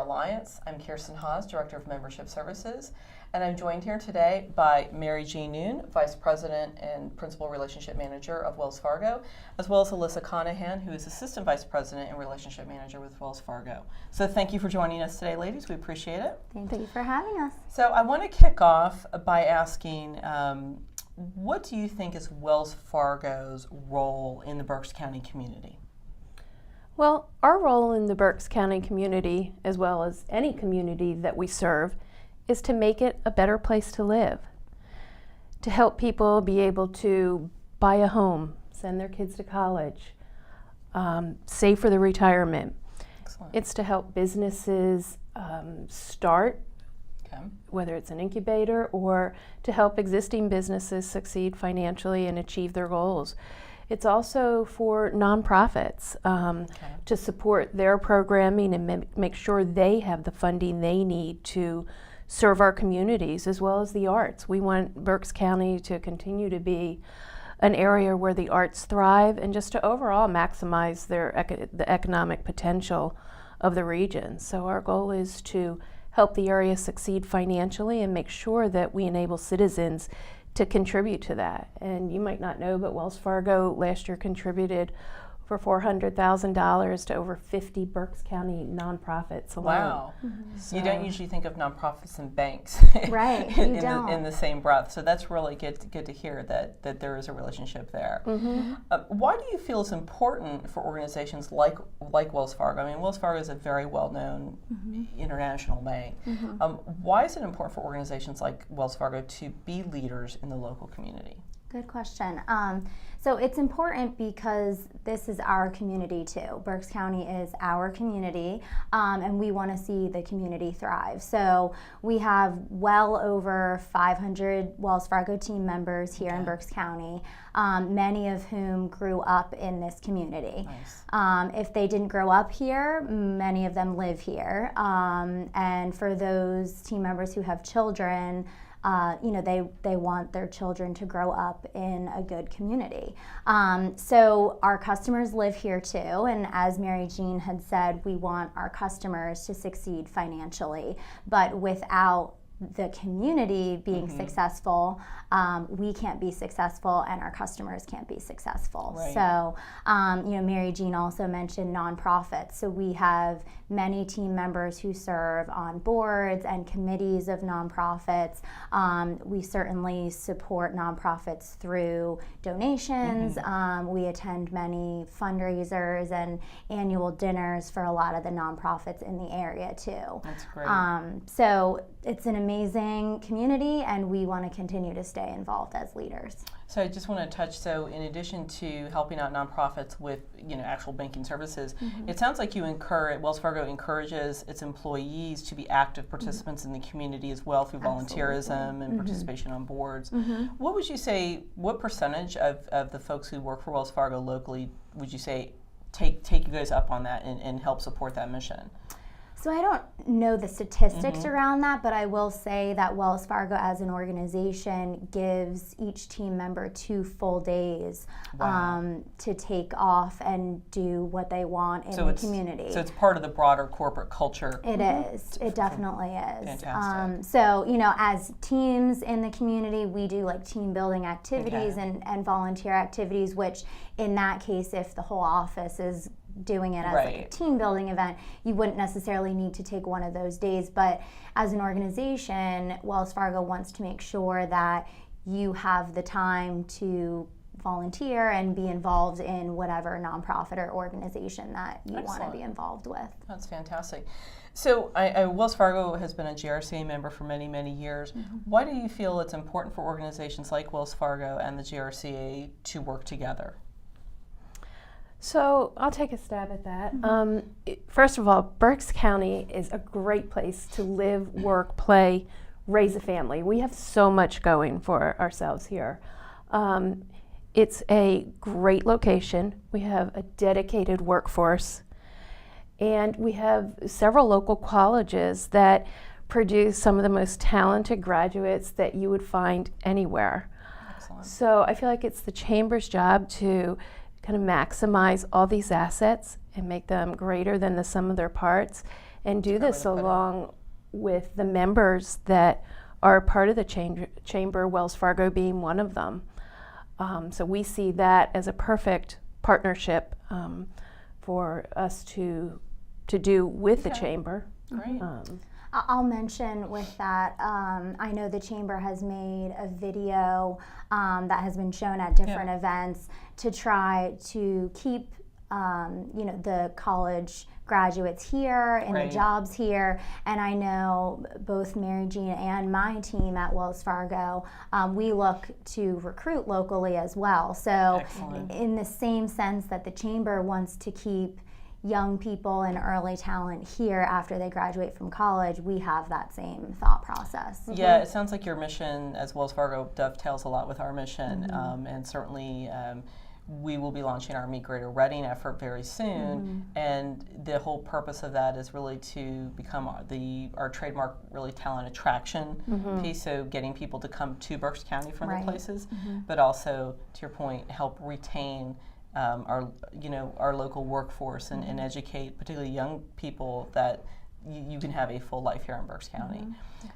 Alliance. I'm Kirsten Haas, Director of Membership Services, and I'm joined here today by Mary Jean Noon, Vice President and Principal Relationship Manager of Wells Fargo, as well as Alyssa Conahan, who is Assistant Vice President and Relationship Manager with Wells Fargo. So thank you for joining us today, ladies. We appreciate it. Thank you for having us. So I want to kick off by asking, what do you think is Wells Fargo's role in the Berks County community? Well, our role in the Berks County community, as well as any community that we serve, is to make it a better place to live, to help people be able to buy a home, send their kids to college, save for the retirement. Excellent. It's to help businesses start, whether it's an incubator, or to help existing businesses succeed financially and achieve their goals. It's also for nonprofits to support their programming and make sure they have the funding they need to serve our communities, as well as the arts. We want Berks County to continue to be an area where the arts thrive and just to overall maximize the economic potential of the region. So our goal is to help the area succeed financially and make sure that we enable citizens to contribute to that. And you might not know, but Wells Fargo last year contributed for $400,000 to over 50 Berks County nonprofits alone. Wow. Mm-hmm. So you don't usually think of nonprofits and banks Right, in, you don't. in the same breath. So that's really good to hear that there is a relationship there. Mm-hmm. Why do you feel it's important for organizations like Wells Fargo? I mean, Wells Fargo is a very well-known international bank. Why is it important for organizations like Wells Fargo to be leaders in the local community? Good question. So it's important because this is our community too. Berks County is our community, and we want to see the community thrive. So we have well over 500 Wells Fargo team members here in Berks County, many of whom grew up in this community. Nice. If they didn't grow up here, many of them live here. And for those team members who have children, they want their children to grow up in a good community. So our customers live here too, and as Mary Jean had said, we want our customers to succeed financially, but without the community being successful, we can't be successful and our customers can't be successful. Right. So, Mary Jean also mentioned nonprofits. So we have many team members who serve on boards and committees of nonprofits. We certainly support nonprofits through donations. We attend many fundraisers and annual dinners for a lot of the nonprofits in the area too. That's great. So it's an amazing community, and we want to continue to stay involved as leaders. So I just want to touch, so in addition to helping out nonprofits with, actual banking services, it sounds like Wells Fargo encourages its employees to be active participants in the community as well through volunteerism and participation on boards. What would you say, what percentage of the folks who work for Wells Fargo locally would you say take you guys up on that and help support that mission? So I don't know the statistics around that, but I will say that Wells Fargo as an organization gives each team member 2 full days to take off and do what they want in the community. So it's part of the broader corporate culture. It is. It definitely is. Fantastic. So, as teams in the community, we do like team building activities and volunteer activities, which in that case, if the whole office is doing it as like a team building event, you wouldn't necessarily need to take one of those days. But as an organization, Wells Fargo wants to make sure that you have the time to volunteer and be involved in whatever nonprofit or organization that you want to be involved with. That's fantastic. So Wells Fargo has been a GRCA member for many, many years. Why do you feel it's important for organizations like Wells Fargo and the GRCA to work together? So I'll take a stab at that. First of all, Berks County is a great place to live, work, play, raise a family. We have so much going for ourselves here. It's a great location. We have a dedicated workforce, and we have several local colleges that produce some of the most talented graduates that you would find anywhere. Excellent. So I feel like it's the Chamber's job to kind of maximize all these assets and make them greater than the sum of their parts, and do this along with the members that are part of the chamber, Wells Fargo being one of them. So we see that as a perfect partnership for us to do with the chamber. Great. I'll mention with that, I know the chamber has made a video that has been shown at different events to try to keep the college graduates here and the jobs here. And I know both Mary Jean and my team at Wells Fargo, we look to recruit locally as well. So in the same sense that the chamber wants to keep young people and early talent here after they graduate from college, we have that same thought process. Yeah, it sounds like your mission as Wells Fargo dovetails a lot with our mission, and certainly we will be launching our Meet Greater Reading effort very soon, and the whole purpose of that is really to become our trademark really talent attraction piece, so getting people to come to Berks County from their places, but also, to your point, help retain our local workforce and educate particularly young people that you can have a full life here in Berks County.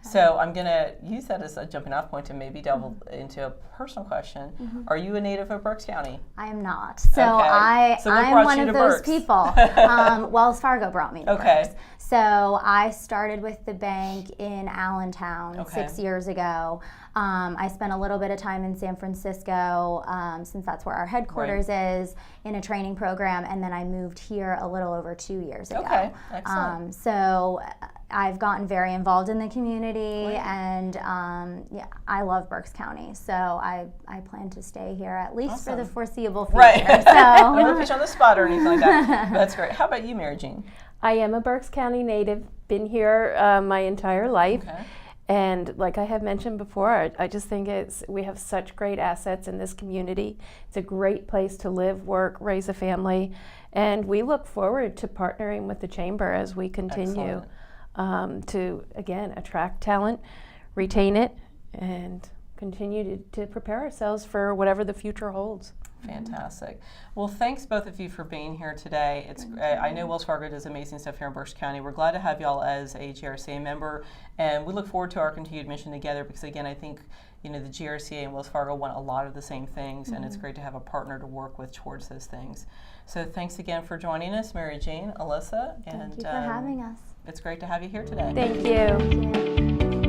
So I'm going to use that as a jumping off point to maybe delve into a personal question. Are you a native of Berks County? I am not. So I'm one of those people. Wells Fargo brought me to Berks. So I started with the bank in Allentown 6 years ago. I spent a little bit of time in San Francisco, since that's where our headquarters is, in a training program, and then I moved here a little over 2 years ago. Okay, excellent. So I've gotten very involved in the community, and I love Berks County. So I plan to stay here at least for the foreseeable future. Right. So. I'm not put you on the spot or anything like that. That's great. How about you, Mary Jean? I am a Berks County native, been here my entire life. And like I have mentioned before, I just think we have such great assets in this community. It's a great place to live, work, raise a family, and we look forward to partnering with the chamber as we continue to, again, attract talent, retain it, and continue to prepare ourselves for whatever the future holds. Fantastic. Well, thanks both of you for being here today. I know Wells Fargo does amazing stuff here in Berks County. We're glad to have y'all as a GRCA member, and we look forward to our continued mission together because, again, I think the GRCA and Wells Fargo want a lot of the same things, and it's great to have a partner to work with towards those things. So thanks again for joining us, Mary Jean, Alyssa. Thank you for having us. It's great to have you here today. Thank you.